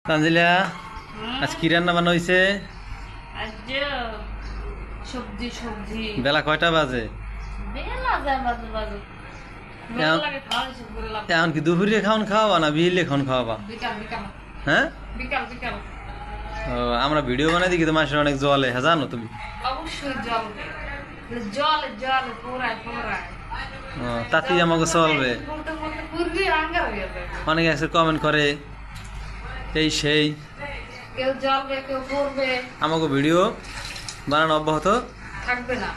তানজিলা আজ কি রান্না বান্না হইছে? সবজি সবজি। বেলা কয়টা বাজে? এখন কি দুপুরে খাওন খাওয়াবা না বিলে খাওন খাওয়াবা? হ্যাঁ ও, আমরা ভিডিও বানাই দেখি তো মানুষের অনেক জলে, হ্যাঁ জানো তুমি? তাতেই আমাকে চলবে। অনেকে আছে কমেন্ট করে এই সেই, আমাকে ভিডিও বানানো অব্যাহত থাকবে না।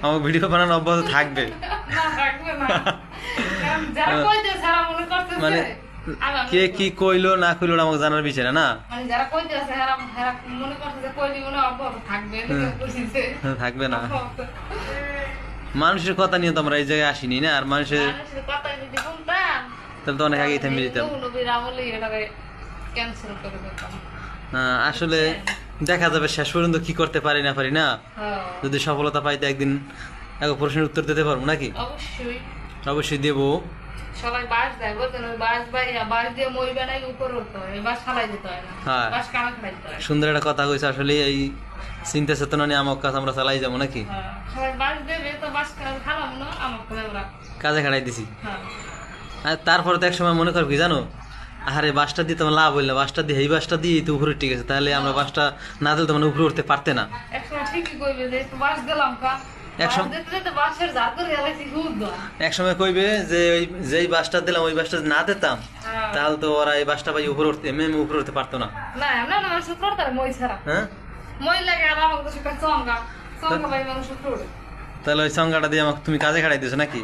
আমার ভিডিও বানানো অব্যাহত থাকবে মানে কে কি কইলো না কইলো আমাকে জানার বিষয় না। থাকবে না, মানুষের কথা নিয়ে তো আমরা এই জায়গায় আসিনি না। আর মানুষের তাহলে তো অনেক আগেই থেমে যেতাম। আসলে দেখা যাবে শেষ পর্যন্ত কি করতে পারি না পারি না। যদি সফলতা পাইতে একদিন এক প্রশ্নের উত্তর দিতে পারবো নাকি? অবশ্যই দেবো। সবাই বাস দেয়, বলতেন ওই বাস বাস দিয়ে মই বানাই উপর উঠতে হয়, বাস চালাই দিতে হয় না। বাস কামা খাইতে হয়। সুন্দর একটা কথা কইছে। আসলে এই চিন্তা চেতনা নিয়ে আমার কাছে আমরা চালাই যাবো নাকি? সবাই বাস দেবে তো বাস খালাম না, আমাকে আমরা কাজে খাড়াই দিছি। আর তারপরে তো এক সময় মনে করবি জানো, আরে বাসটা দিয়ে তোমার লাভ হইলো, বাসটা দিয়ে এই বাসটা দিয়ে তো উপরে ঠিক আছে, তাহলে আমরা বাসটা না দিলে তো মানে উপরে উঠতে পারতে না। এক সময় কইবে যে যেই বাসটা দিলাম ওই বাসটা না দিতাম তাহলে তো ওরা এই বাসটা পাই উপরে উঠতে উপরে উঠতে পারতো না। তাহলে ওই সংজ্ঞাটা দিয়ে আমাকে তুমি কাজে খাড়াই দিছো নাকি?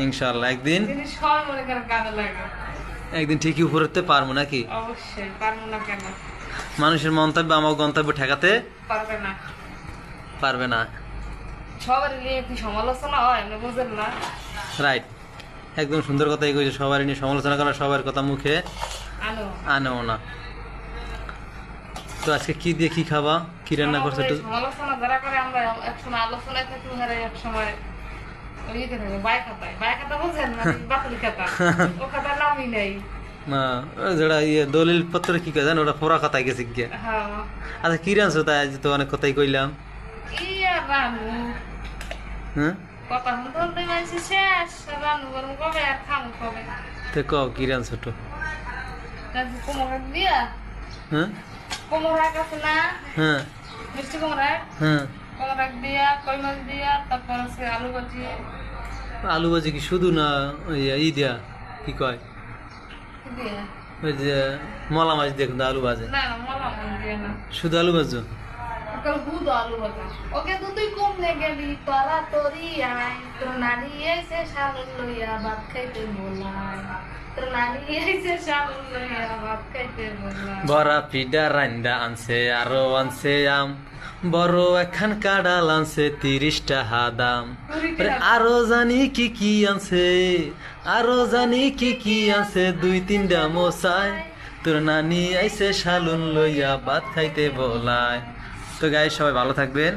ইনশাআল্লাহ একদিন একদিন ঠিকই উপরে উঠতে পারবো নাকি? মানুষের মন্তব্য আমার গন্তব্য ঠেকাতে পারবে না। সবার নিয়ে কি সমালোচনা হয় আপনি বুঝেন না? রাইট, একদম সুন্দর কথাই কইছো। সবার নিয়ে সমালোচনা করা সবার কথা মুখে আনো না। তো আজকে কি দিয়ে কি খাবা, কি রান্না করছো? একটু সমালোচনা যারা করে আমরা একসময় আলোচনায় থাকি, ওখানে একসময় যেটা ইয়ে দলিল পত্র কি কয় জানো, ওটা ফোরা কথাই গেছে গিয়া। আচ্ছা কি রানছো? তাই আজ তো অনেক কথাই কইলাম। তো কও কি রানছো তো? আলু ভাজি কি শুধু না ই দিয়া কি কয় ওই যে মলা মাছ দিয়ে কিন্তু আলু ভাজে? শুধু আলু ভাজো? ওকে তো তুই কমনে গেলি তোরা তোরি আয়, তোর নানি এসে শালুন লইয়া ভাত খাইতে বলায়, তোর নানি এসে শালুন লইয়া ভাত খাইতে বলায়। বড়া পিডা রান্দা আনছে আরো আনছে আম, বড় একখান কাঁড়াল আনছে 30 টাকা দাম। আরো জানি কি কি আনছে, আরো জানি কি কি আনছে 2-3টা মশাই, তোর নানি আইছে শালুন লইয়া ভাত খাইতে বলায়। তো গাইস সবাই ভালো থাকবেন।